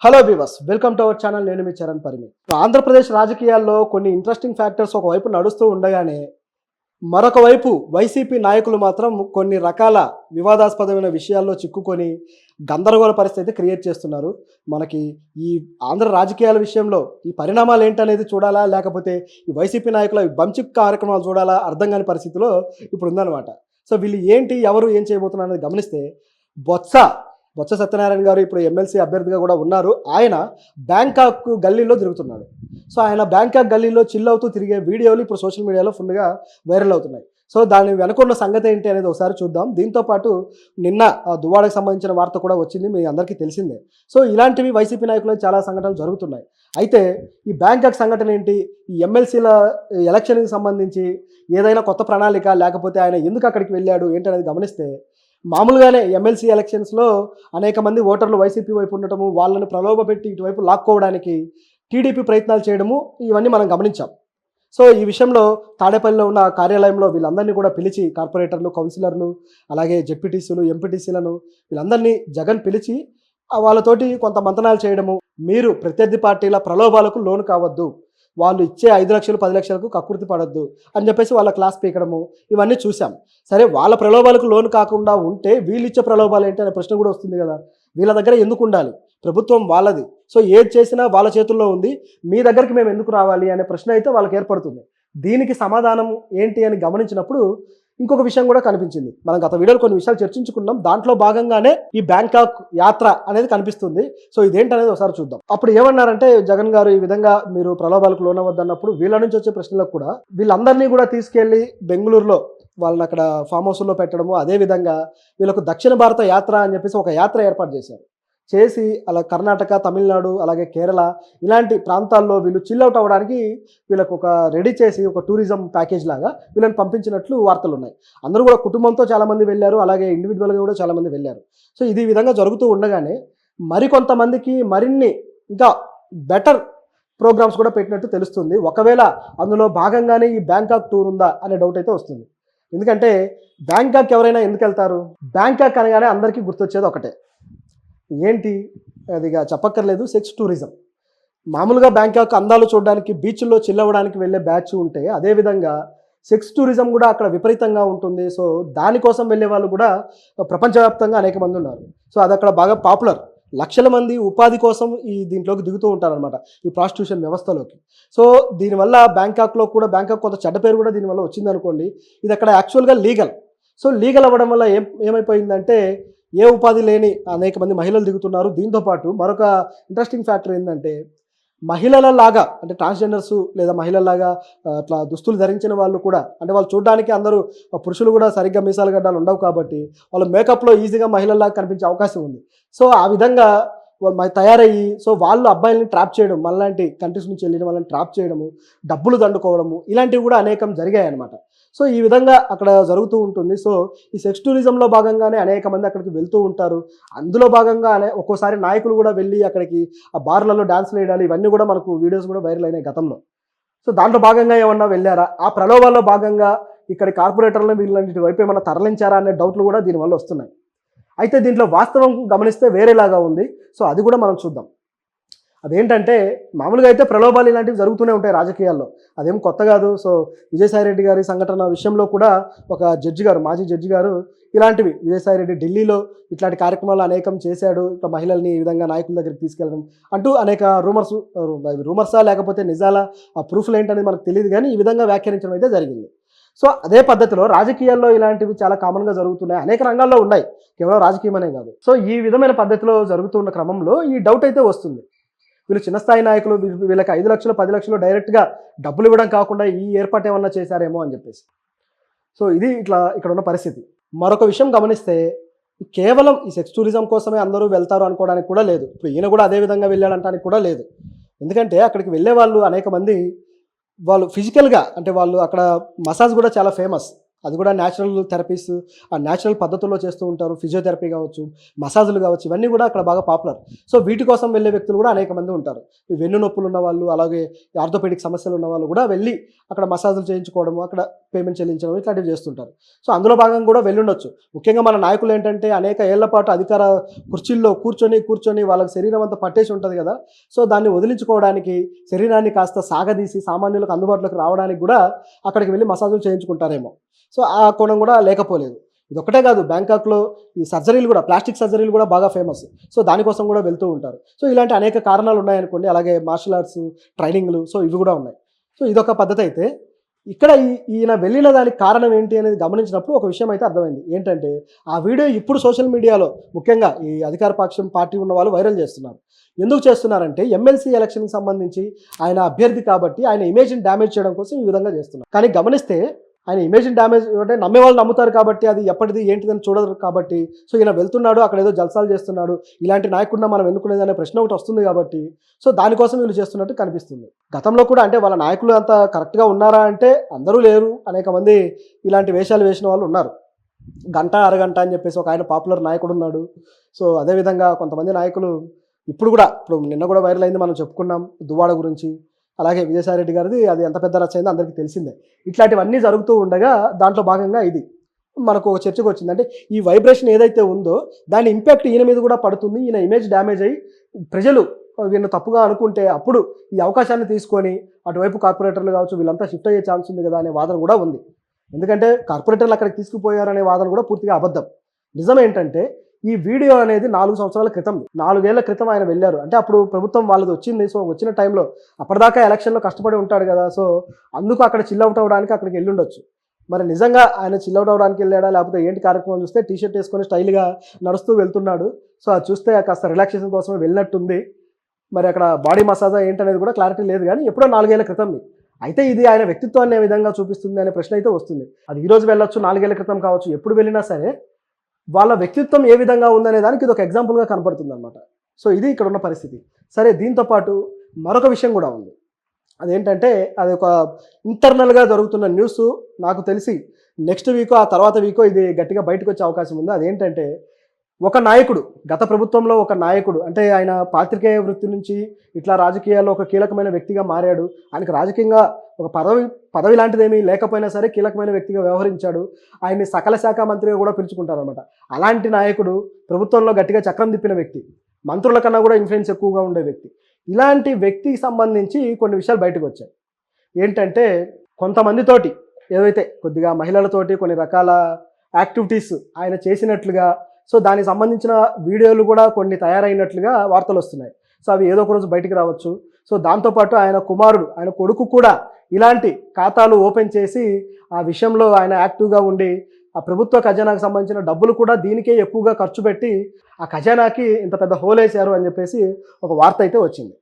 Hello viewers, welcome to our channel. నేను మీ చరణ్ పరిమి. ఆంధ్రప్రదేశ్ రాజకీయాల్లో కొన్ని ఇంట్రెస్టింగ్ ఫ్యాక్టర్స్ ఒకవైపు నడుస్తూ ఉండగానే మరొక వైపు వైసీపీ నాయకులు మాత్రం కొన్ని రకాల వివాదాస్పదమైన విషయాల్లో చిక్కుకొని గందరగోళ పరిస్థితి క్రియేట్ చేస్తున్నారు. మనకి ఈ ఆంధ్ర రాజకీయాల విషయంలో ఈ పరిణామాలు ఏంటనేది చూడాలా, లేకపోతే ఈ వైసీపీ నాయకుల బంచిక్ కార్యక్రమాలు చూడాలా అర్థం కాని పరిస్థితిలో ఇప్పుడు ఉందన్నమాట. సో వీళ్ళు ఏంటి, ఎవరు ఏం చేయబోతున్నారు అనేది గమనిస్తే బొత్స సత్యనారాయణ గారు ఇప్పుడు ఎమ్మెల్సీ అభ్యర్థిగా కూడా ఉన్నారు. ఆయన బ్యాంకాక్ గల్లీలో తిరుగుతున్నాడు. సో ఆయన బ్యాంకాక్ గల్లీలో చిల్ అవుతూ తిరిగే వీడియోలు ఇప్పుడు సోషల్ మీడియాలో ఫుల్గా వైరల్ అవుతున్నాయి. సో దాని వెనుకున్న సంగతి ఏంటి అనేది ఒకసారి చూద్దాం. దీంతోపాటు నిన్న దువ్వాడకు సంబంధించిన వార్త కూడా వచ్చింది, మీ అందరికీ తెలిసిందే. సో ఇలాంటివి వైసీపీ నాయకులు చాలా సంఘటనలు జరుగుతున్నాయి. అయితే ఈ బ్యాంకాక్ సంఘటన ఏంటి, ఈ ఎమ్మెల్సీల ఎలక్షన్కి సంబంధించి ఏదైనా కొత్త ప్రణాళిక, లేకపోతే ఆయన ఎందుకు అక్కడికి వెళ్ళాడు ఏంటనేది గమనిస్తే, మామూలుగానే ఎమ్మెల్సీ ఎలక్షన్స్లో అనేక మంది ఓటర్లు వైసీపీ వైపు ఉండటము, వాళ్ళని ప్రలోభపెట్టి ఇటువైపు లాక్కోవడానికి టీడీపీ ప్రయత్నాలు చేయడము, ఇవన్నీ మనం గమనించాం. సో ఈ విషయంలో తాడేపల్లిలో ఉన్న కార్యాలయంలో వీళ్ళందరినీ కూడా పిలిచి, కార్పొరేటర్లు, కౌన్సిలర్లు, అలాగే జెడ్పీటీసీలు, ఎంపీటీసీలను వీళ్ళందరినీ జగన్ పిలిచి వాళ్ళతోటి కొంత మంతనాలు చేయడము, మీరు ప్రత్యర్థి పార్టీల ప్రలోభాలకు లోను కావద్దు, వాళ్ళు ఇచ్చే 5 లక్షలు 10 లక్షలకు కక్కుర్తి పడొద్దు అని చెప్పేసి వాళ్ళ క్లాస్ పీకడము, ఇవన్నీ చూసాం. సరే, వాళ్ళ ప్రలోభాలకు లోను కాకుండా ఉంటే వీళ్ళు ఇచ్చే ప్రలోభాలు ఏంటి అనే ప్రశ్న కూడా వస్తుంది కదా. వీళ్ళ దగ్గర ఎందుకు ఉండాలి, ప్రభుత్వం వాళ్ళది. సో ఏది చేసినా వాళ్ళ చేతుల్లో ఉంది, మీ దగ్గరికి మేము ఎందుకు రావాలి అనే ప్రశ్న అయితే వాళ్ళకి ఏర్పడుతుంది. దీనికి సమాధానం ఏంటి అని గమనించినప్పుడు ఇంకొక విషయం కూడా కనిపించింది. మనం గత వీడియోలో కొన్ని విషయాలు చర్చించుకున్నాం. దాంట్లో భాగంగానే ఈ బ్యాంకాక్ యాత్ర అనేది కనిపిస్తుంది. సో ఇదేంటనేది ఒకసారి చూద్దాం. అప్పుడు ఏమన్నారంటే జగన్ గారు, ఈ విధంగా మీరు ప్రలోభాలకు లోనవద్దన్నప్పుడు వీళ్ళ నుంచి వచ్చే ప్రశ్నలకు కూడా వీళ్ళందరినీ కూడా తీసుకెళ్లి బెంగళూరులో వాళ్ళని అక్కడ ఫామ్ హౌస్లో పెట్టడము, అదేవిధంగా వీళ్ళకు దక్షిణ భారత యాత్ర అని చెప్పేసి ఒక యాత్ర ఏర్పాటు చేసి అలా కర్ణాటక, తమిళనాడు, అలాగే కేరళ ఇలాంటి ప్రాంతాల్లో వీళ్ళు చిల్అవుట్ అవ్వడానికి వీళ్ళకు ఒక రెడీ చేసి ఒక టూరిజం ప్యాకేజ్ లాగా వీళ్ళని పంపించినట్లు వార్తలు ఉన్నాయి. అందరూ కూడా కుటుంబంతో చాలామంది వెళ్ళారు, అలాగే ఇండివిజువల్గా కూడా చాలామంది వెళ్ళారు. సో ఇది విధంగా జరుగుతూ ఉండగానే మరికొంతమందికి మరిన్ని ఇంకా బెటర్ ప్రోగ్రామ్స్ కూడా పెట్టినట్టు తెలుస్తుంది. ఒకవేళ అందులో భాగంగానే ఈ బ్యాంకాక్ టూర్ ఉందా అనే డౌట్ అయితే వస్తుంది. ఎందుకంటే బ్యాంకాక్ ఎవరైనా ఎందుకు వెళ్తారు, బ్యాంకాక్ అనగానే అందరికీ గుర్తొచ్చేది ఒకటే, ఏంటి అదిగా చెప్పక్కర్లేదు, సెక్స్ టూరిజం. మామూలుగా బ్యాంకాక్ అందాలు చూడడానికి, బీచ్ల్లో చిల్లవడానికి వెళ్ళే బ్యాచ్ ఉంటే, అదేవిధంగా సెక్స్ టూరిజం కూడా అక్కడ విపరీతంగా ఉంటుంది. సో దానికోసం వెళ్ళే వాళ్ళు కూడా ప్రపంచవ్యాప్తంగా అనేక మంది ఉన్నారు. సో అది అక్కడ బాగా పాపులర్. లక్షల మంది ఉపాధి కోసం దీంట్లోకి దిగుతూ ఉంటారనమాట, ఈ ప్రాస్టిట్యూషన్ వ్యవస్థలోకి. సో దీనివల్ల బ్యాంకాక్లో కూడా, బ్యాంకాక్ కొంత చెడ్డ పేరు కూడా దీనివల్ల వచ్చిందనుకోండి. ఇది అక్కడ యాక్చువల్గా లీగల్. సో లీగల్ అవ్వడం వల్ల ఏమైపోయిందంటే ఏ ఉపాధి లేని అనేక మంది మహిళలు దిగుతున్నారు. దీంతోపాటు మరొక ఇంట్రెస్టింగ్ ఫ్యాక్టర్ ఏంటంటే, మహిళలలాగా అంటే ట్రాన్స్జెండర్స్ లేదా మహిళల్లాగా అట్లా దుస్తులు ధరించిన వాళ్ళు కూడా, అంటే వాళ్ళు చూడడానికి అందరూ పురుషులు కూడా సరిగ్గా మీసాల గడ్డాలు ఉండవు కాబట్టి వాళ్ళు మేకప్లో ఈజీగా మహిళల్లాగా కనిపించే అవకాశం ఉంది. సో ఆ విధంగా వాళ్ళు తయారయ్యి, సో వాళ్ళు అబ్బాయిల్ని ట్రాప్ చేయడం, మనలాంటి కంట్రీస్ నుంచి వెళ్ళిన వాళ్ళని ట్రాప్ చేయడము, డబ్బులు దండుకోవడము, ఇలాంటివి కూడా అనేకం జరిగాయి అన్నమాట. సో ఈ విధంగా అక్కడ జరుగుతూ ఉంటుంది. సో ఈ సెక్స్ టూరిజంలో భాగంగానే అనేక మంది అక్కడికి వెళ్తూ ఉంటారు. అందులో భాగంగా ఒక్కోసారి నాయకులు కూడా వెళ్ళి అక్కడికి ఆ బార్లలో డాన్స్లు వేయడాలు, ఇవన్నీ కూడా మనకు వీడియోస్ కూడా వైరల్ అయినాయి గతంలో. సో దాంట్లో భాగంగా ఏమన్నా వెళ్ళారా, ఆ ప్రలోభాల్లో భాగంగా ఇక్కడ కార్పొరేటర్లను వీళ్ళంటి వైపు ఏమన్నా తరలించారా అనే డౌట్లు కూడా దీనివల్ల వస్తున్నాయి. అయితే దీంట్లో వాస్తవం గమనిస్తే వేరేలాగా ఉంది. సో అది కూడా మనం చూద్దాం. అదేంటంటే, మామూలుగా అయితే ప్రలోభాలు ఇలాంటివి జరుగుతూనే ఉంటాయి రాజకీయాల్లో, అదేం కొత్త కాదు. సో విజయసాయిరెడ్డి గారి సంఘటన విషయంలో కూడా ఒక జడ్జి గారు, మాజీ జడ్జి గారు ఇలాంటివి, విజయసాయిరెడ్డి ఢిల్లీలో ఇట్లాంటి కార్యక్రమాలు అనేకం చేశాడు, ఇట్లా మహిళల్ని ఈ విధంగా నాయకుల దగ్గరికి తీసుకెళ్ళడం అంటూ అనేక రూమర్సా లేకపోతే నిజాలా, ఆ ప్రూఫ్లు ఏంటనేది మనకు తెలియదు, కానీ ఈ విధంగా వ్యాఖ్యానించడం అయితే జరిగింది. సో అదే పద్ధతిలో రాజకీయాల్లో ఇలాంటివి చాలా కామన్గా జరుగుతున్నాయి, అనేక రంగాల్లో ఉన్నాయి, కేవలం రాజకీయమనే కాదు. సో ఈ విధమైన పద్ధతిలో జరుగుతున్న క్రమంలో ఈ డౌట్ అయితే వస్తుంది, వీళ్ళు చిన్న స్థాయి నాయకులు, వీళ్ళకి 5 లక్షలు 10 లక్షలు డైరెక్ట్గా డబ్బులు ఇవ్వడం కాకుండా ఈ ఏర్పాటు ఏమన్నా చేశారేమో అని చెప్పేసి. సో ఇది ఇక్కడ ఉన్న పరిస్థితి. మరొక విషయం గమనిస్తే, కేవలం ఈ సెక్స్ టూరిజం కోసమే అందరూ వెళ్తారు అనుకోవడానికి కూడా లేదు. ఇప్పుడు ఈయన కూడా అదే విధంగా వెళ్ళాడంటానికి కూడా లేదు. ఎందుకంటే అక్కడికి వెళ్ళే వాళ్ళు అనేక మంది, వాళ్ళు ఫిజికల్గా, అంటే వాళ్ళు అక్కడ మసాజ్ కూడా చాలా ఫేమస్. అది కూడా న్యాచురల్ థెరపీస్, ఆ న్యాచురల్ పద్ధతుల్లో చేస్తూ ఉంటారు. ఫిజియోథెరపీ కావచ్చు, మసాజులు కావచ్చు, ఇవన్నీ కూడా అక్కడ బాగా పాపులర్. సో వీటి కోసం వెళ్ళే వ్యక్తులు కూడా అనేక మంది ఉంటారు. ఈ వెన్ను నొప్పులు ఉన్న వాళ్ళు, అలాగే ఆర్థోపెడిక్ సమస్యలు ఉన్న వాళ్ళు కూడా వెళ్ళి అక్కడ మసాజులు చేయించుకోవడము, అక్కడ పేమెంట్ చెల్లించడం ఇట్లాంటివి చేస్తుంటారు. సో అందులో భాగంగా కూడా వెళ్ళుండొచ్చు. ముఖ్యంగా మన నాయకులు ఏంటంటే అనేక ఏళ్ల పాటు అధికార కుర్చీల్లో కూర్చొని వాళ్ళకి శరీరం అంతా పట్టేసి ఉంటుంది కదా. సో దాన్ని వదిలించుకోవడానికి, శరీరాన్ని కాస్త సాగదీసి సామాన్యులకు అందుబాటులోకి రావడానికి కూడా అక్కడికి వెళ్ళి మసాజులు చేయించుకుంటారేమో. సో ఆ కోణం కూడా లేకపోలేదు. ఇదొక్కటే కాదు, బ్యాంకాక్లో ఈ సర్జరీలు కూడా, ప్లాస్టిక్ సర్జరీలు కూడా బాగా ఫేమస్. సో దానికోసం కూడా వెళ్తూ ఉంటారు. సో ఇలాంటి అనేక కారణాలు ఉన్నాయనుకోండి. అలాగే మార్షల్ ఆర్ట్స్ ట్రైనింగ్లు, సో ఇవి కూడా ఉన్నాయి. సో ఇదొక పద్ధతి అయితే, ఇక్కడ ఈయన వెళ్ళిన దానికి కారణం ఏంటి అనేది గమనించినప్పుడు ఒక విషయం అయితే అర్థమైంది. ఏంటంటే ఆ వీడియో ఇప్పుడు సోషల్ మీడియాలో ముఖ్యంగా ఈ అధికార పక్షం పార్టీ ఉన్న వాళ్ళు వైరల్ చేస్తున్నారు. ఎందుకు చేస్తున్నారంటే ఎమ్మెల్సీ ఎలక్షన్కి సంబంధించి ఆయన అభ్యర్థి కాబట్టి ఆయన ఇమేజ్ని డ్యామేజ్ చేయడం కోసం ఈ విధంగా చేస్తున్నారు. కానీ గమనిస్తే ఆయన ఇమేజ్ని డ్యామేజ్ అంటే నమ్మే వాళ్ళు నమ్ముతారు కాబట్టి, అది ఎప్పటిది ఏంటిదని చూడరు కాబట్టి, సో ఈయన వెళ్తున్నాడు, అక్కడ ఏదో జల్సాలు చేస్తున్నాడు, ఇలాంటి నాయకుడిని మనం ఎన్నుకునేది అనే ప్రశ్న ఒకటి వస్తుంది కాబట్టి, సో దానికోసం వీళ్ళు చేస్తున్నట్టు కనిపిస్తుంది. గతంలో కూడా అంటే వాళ్ళ నాయకులు అంత కరెక్ట్గా ఉన్నారా అంటే అందరూ లేరు. అనేక మంది ఇలాంటి వేషాలు వేసిన వాళ్ళు ఉన్నారు. గంట అరగంట అని చెప్పేసి ఒక ఆయన పాపులర్ నాయకుడు ఉన్నాడు. సో అదేవిధంగా కొంతమంది నాయకులు ఇప్పుడు నిన్న కూడా వైరల్ అయింది, మనం చెప్పుకున్నాం దువ్వాడ గురించి. అలాగే విజయసాయిరెడ్డి గారిది అది ఎంత పెద్ద రచ్చ అయిందో అందరికీ తెలిసిందే. ఇట్లాంటివన్నీ జరుగుతూ ఉండగా దాంట్లో భాగంగా ఇది మనకు ఒక చర్చకు వచ్చింది. అంటే ఈ వైబ్రేషన్ ఏదైతే ఉందో దాని ఇంపాక్ట్ ఈయన మీద కూడా పడుతుంది. ఈయన ఇమేజ్ డ్యామేజ్ అయ్యి ప్రజలు వీళ్ళని తప్పుగా అనుకుంటే అప్పుడు ఈ అవకాశాన్ని తీసుకొని అటువైపు కార్పొరేటర్లు కావచ్చు వీళ్ళంతా షిఫ్ట్ అయ్యే ఛాన్స్ ఉంది కదా అనే వాదన కూడా ఉంది. ఎందుకంటే కార్పొరేటర్లు అక్కడికి తీసుకుపోయారనే వాదన కూడా పూర్తిగా అబద్ధం. నిజం ఏంటంటే ఈ వీడియో అనేది 4 సంవత్సరాల క్రితం, 4 ఏళ్ల క్రితం ఆయన వెళ్ళారు. అంటే అప్పుడు ప్రభుత్వం వాళ్ళది వచ్చింది. సో వచ్చిన టైంలో అప్పటిదాకా ఎలక్షన్లో కష్టపడి ఉంటాడు కదా. సో అందుకు అక్కడ చిల్అవుట్ అవ్వడానికి అక్కడికి వెళ్ళి ఉండొచ్చు. మరి నిజంగా ఆయన చిల్అవుట్ అవ్వడానికి వెళ్ళాడా లేకపోతే ఏంటి కార్యక్రమం చూస్తే టీషర్ట్ వేసుకొని స్టైల్గా నడుస్తూ వెళ్తున్నాడు. సో అది చూస్తే కాస్త రిలాక్సేషన్ కోసమే వెళ్ళినట్టుంది. మరి అక్కడ బాడీ మసాజా ఏంటనేది కూడా క్లారిటీ లేదు. కానీ ఎప్పుడో 4 ఏళ్ల క్రితం. అయితే ఇది ఆయన వ్యక్తిత్వాన్ని ఏ విధంగా చూపిస్తుంది అనే ప్రశ్న అయితే వస్తుంది. అది ఈ రోజు వెళ్ళొచ్చు, 4 ఏళ్ల క్రితం కావచ్చు, ఎప్పుడు వెళ్ళినా సరే వాళ్ళ వ్యక్తిత్వం ఏ విధంగా ఉందనే దానికి ఇది ఒక ఎగ్జాంపుల్గా కనపడుతుంది అనమాట. సో ఇది ఇక్కడ ఉన్న పరిస్థితి. సరే, దీంతోపాటు మరొక విషయం కూడా ఉంది. అదేంటంటే అది ఒక ఇంటర్నల్గా జరుగుతున్న న్యూస్. నాకు తెలిసి నెక్స్ట్ వీకో ఆ తర్వాత వీకో ఇది గట్టిగా బయటకు వచ్చే అవకాశం ఉంది. అదేంటంటే ఒక నాయకుడు, గత ప్రభుత్వంలో ఒక నాయకుడు, అంటే ఆయన పాత్రికేయ వృత్తి నుంచి ఇట్లా రాజకీయాల్లో ఒక కీలకమైన వ్యక్తిగా మారాడు. ఆయనకు రాజకీయంగా ఒక పదవి లాంటిదేమీ లేకపోయినా సరే కీలకమైన వ్యక్తిగా వ్యవహరించాడు. ఆయన్ని సకల శాఖ మంత్రిగా కూడా పిలుచుకుంటారనమాట. అలాంటి నాయకుడు, ప్రభుత్వంలో గట్టిగా చక్రం తిప్పిన వ్యక్తి, మంత్రుల కన్నా కూడా ఇన్ఫ్లుయెన్స్ ఎక్కువగా ఉండే వ్యక్తి. ఇలాంటి వ్యక్తికి సంబంధించి కొన్ని విషయాలు బయటకు వచ్చాయి. ఏంటంటే కొంతమందితోటి ఏదైతే కొద్దిగా మహిళలతోటి కొన్ని రకాల యాక్టివిటీస్ ఆయన చేసినట్లుగా, సో దానికి సంబంధించిన వీడియోలు కూడా కొన్ని తయారైనట్లుగా వార్తలు వస్తున్నాయి. సో అవి ఏదో ఒక రోజు బయటికి రావచ్చు. సో దాంతోపాటు ఆయన కుమారుడు, ఆయన కొడుకు కూడా ఇలాంటి ఖాతాలు ఓపెన్ చేసి ఆ విషయంలో ఆయన యాక్టివ్గా ఉండి ఆ ప్రభుత్వ ఖజానాకు సంబంధించిన డబ్బులు కూడా దీనికే ఎక్కువగా ఖర్చు పెట్టి ఆ ఖజానాకి ఇంత పెద్ద హోల్ వేశారు అని చెప్పేసి ఒక వార్త అయితే వచ్చింది.